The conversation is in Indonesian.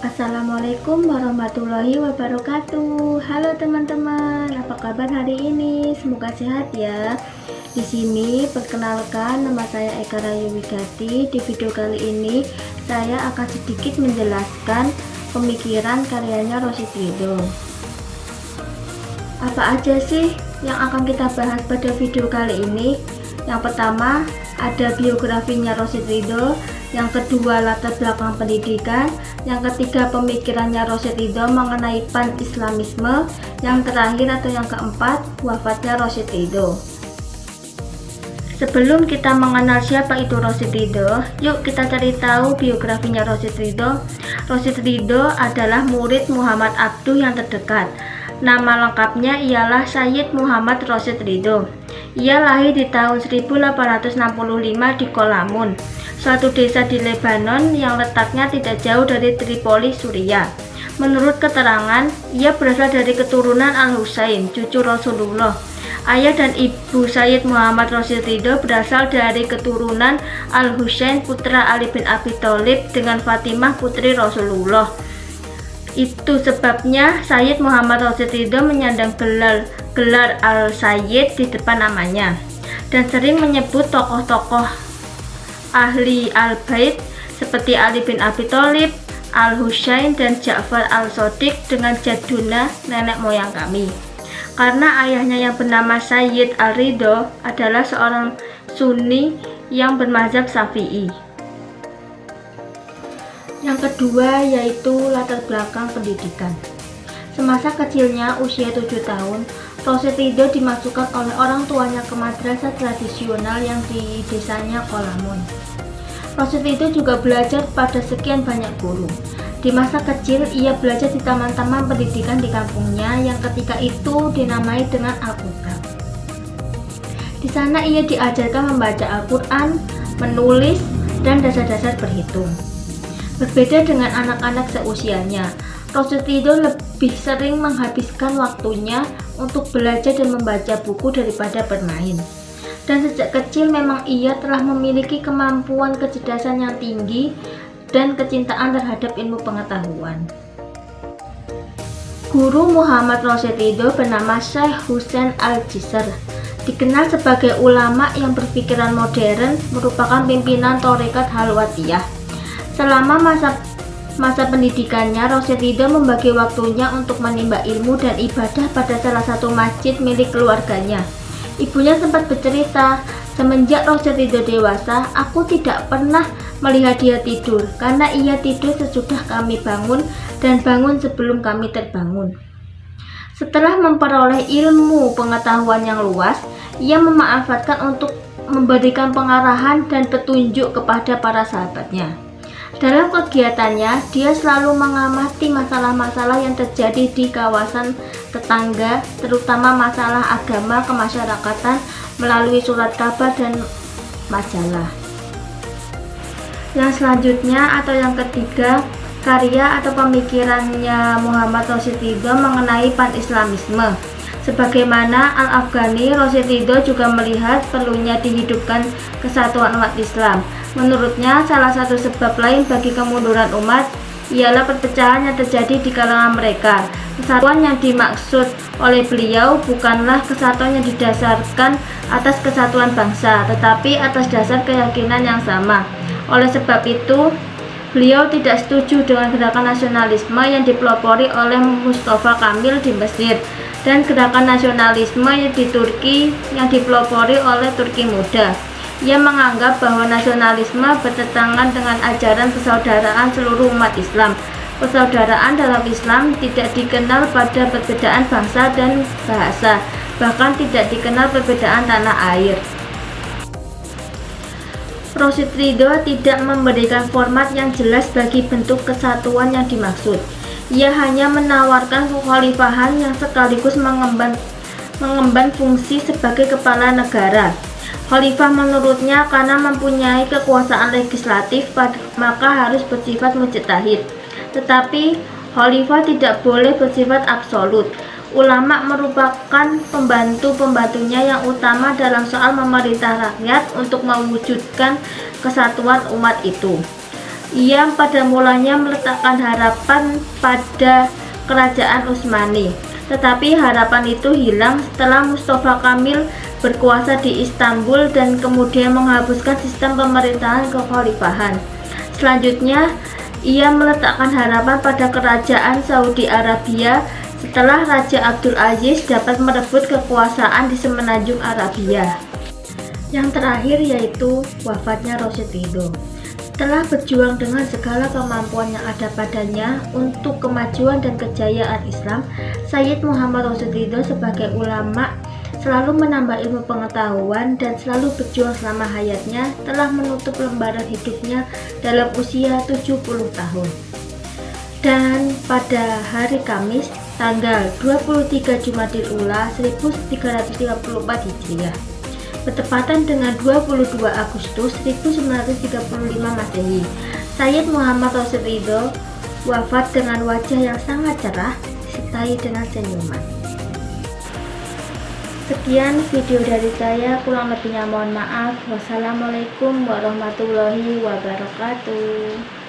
Assalamualaikum warahmatullahi wabarakatuh. Halo teman-teman, apa kabar hari ini? Semoga sehat ya. Di sini perkenalkan, nama saya Eka Rayu Wigati. Di video kali ini saya akan sedikit menjelaskan pemikiran karyanya Rosid Ridho. Apa aja sih yang akan kita bahas pada video kali ini? Yang pertama ada biografinya Rosid Ridho, yang kedua latar belakang pendidikan, yang ketiga pemikirannya Rosid Ridho mengenai pan-islamisme, yang terakhir atau yang keempat wafatnya Rosid Ridho. Sebelum kita mengenal siapa itu Rosid Ridho, yuk kita cari tahu biografinya Rosid Ridho. Rosid Ridho adalah murid Muhammad Abduh yang terdekat. Nama lengkapnya ialah Sayyid Muhammad Rosid Ridho. Ia lahir di tahun 1865 di Kolamun, suatu desa di Lebanon yang letaknya tidak jauh dari Tripoli, Suriah. Menurut keterangan, ia berasal dari keturunan Al-Husain, cucu Rasulullah. Ayah dan ibu Sayyid Muhammad Rosid Ridho berasal dari keturunan Al-Husain, putra Ali bin Abi Thalib, dengan Fatimah, putri Rasulullah. Itu sebabnya Sayyid Muhammad Rosid Ridho menyandang gelar Al-Sayyid di depan namanya, dan sering menyebut tokoh-tokoh ahli Al-Bait seperti Ali bin Abi Thalib, Al-Husain, dan Ja'far Al-Shadiq dengan jaduna, nenek moyang kami. Karena ayahnya yang bernama Sayyid Al-Ridho adalah seorang Sunni yang bermazhab Syafi'i. Yang kedua yaitu latar belakang pendidikan. Semasa kecilnya, usia 7 tahun, Rosid Ridho dimasukkan oleh orang tuanya ke madrasah tradisional yang di desanya Kolamun. Rosid Ridho juga belajar pada sekian banyak guru. Di masa kecil, ia belajar di taman-taman pendidikan di kampungnya yang ketika itu dinamai dengan Al-Quran. Di sana ia diajarkan membaca Al-Quran, menulis, dan dasar-dasar berhitung. Berbeda dengan anak-anak seusianya, Rosid Ridho lebih sering menghabiskan waktunya untuk belajar dan membaca buku daripada bermain. Dan sejak kecil memang ia telah memiliki kemampuan kecerdasan yang tinggi dan kecintaan terhadap ilmu pengetahuan. Guru Muhammad Rosid Ridho bernama Syekh Husain Al-Jisr, dikenal sebagai ulama yang berpikiran modern, merupakan pimpinan Tarekat Halwatiyah. Selama masa pendidikannya, Rosid Ridho membagi waktunya untuk menimba ilmu dan ibadah pada salah satu masjid milik keluarganya. Ibunya sempat bercerita, semenjak Rosid Ridho dewasa, aku tidak pernah melihat dia tidur, karena ia tidur sesudah kami bangun dan bangun sebelum kami terbangun. Setelah memperoleh ilmu pengetahuan yang luas, ia memanfaatkan untuk memberikan pengarahan dan petunjuk kepada para sahabatnya. Dalam kegiatannya, dia selalu mengamati masalah-masalah yang terjadi di kawasan tetangga, terutama masalah agama kemasyarakatan melalui surat kabar dan majalah. Yang selanjutnya atau yang ketiga, karya atau pemikirannya Muhammad Rosid Ridho mengenai pan-islamisme. Sebagaimana Al-Afghani, Rosid Ridho juga melihat perlunya dihidupkan kesatuan umat Islam. Menurutnya, salah satu sebab lain bagi kemunduran umat ialah perpecahan yang terjadi di kalangan mereka. Kesatuan yang dimaksud oleh beliau bukanlah kesatuan yang didasarkan atas kesatuan bangsa, tetapi atas dasar keyakinan yang sama. Oleh sebab itu, beliau tidak setuju dengan gerakan nasionalisme yang dipelopori oleh Mustafa Kamil di Mesir dan gerakan nasionalisme di Turki yang dipelopori oleh Turki Muda. Ia menganggap bahwa nasionalisme bertentangan dengan ajaran persaudaraan seluruh umat Islam. Persaudaraan dalam Islam tidak dikenal pada perbedaan bangsa dan bahasa, bahkan tidak dikenal perbedaan tanah air. Rosid Ridho tidak memberikan format yang jelas bagi bentuk kesatuan yang dimaksud. Ia hanya menawarkan kekhalifahan yang sekaligus mengemban fungsi sebagai kepala negara. Khalifah menurutnya karena mempunyai kekuasaan legislatif maka harus bersifat mujtahid. Tetapi khalifah tidak boleh bersifat absolut. Ulama merupakan pembantu-pembantunya yang utama dalam soal memerintah rakyat untuk mewujudkan kesatuan umat itu. Ia pada mulanya meletakkan harapan pada kerajaan Utsmani, tetapi harapan itu hilang setelah Mustafa Kamil berkuasa di Istanbul dan kemudian menghapuskan sistem pemerintahan kekhalifahan. Selanjutnya, ia meletakkan harapan pada kerajaan Saudi Arabia setelah Raja Abdul Aziz dapat merebut kekuasaan di semenanjung Arabia. Yang terakhir yaitu wafatnya Rashid Ridho. Setelah berjuang dengan segala kemampuan yang ada padanya untuk kemajuan dan kejayaan Islam, Sayyid Muhammad Rashid Ridho sebagai ulama selalu menambah ilmu pengetahuan dan selalu berjuang selama hayatnya telah menutup lembaran hidupnya dalam usia 70 tahun. Dan pada hari Kamis, tanggal 23 Jumadil Ula 1334 Hijriah, bertepatan dengan 22 Agustus 1935 Masehi, Sayyid Muhammad Rashid Ridho wafat dengan wajah yang sangat cerah disertai dengan senyuman. Sekian video dari saya, kurang lebihnya mohon maaf. Wassalamualaikum warahmatullahi wabarakatuh.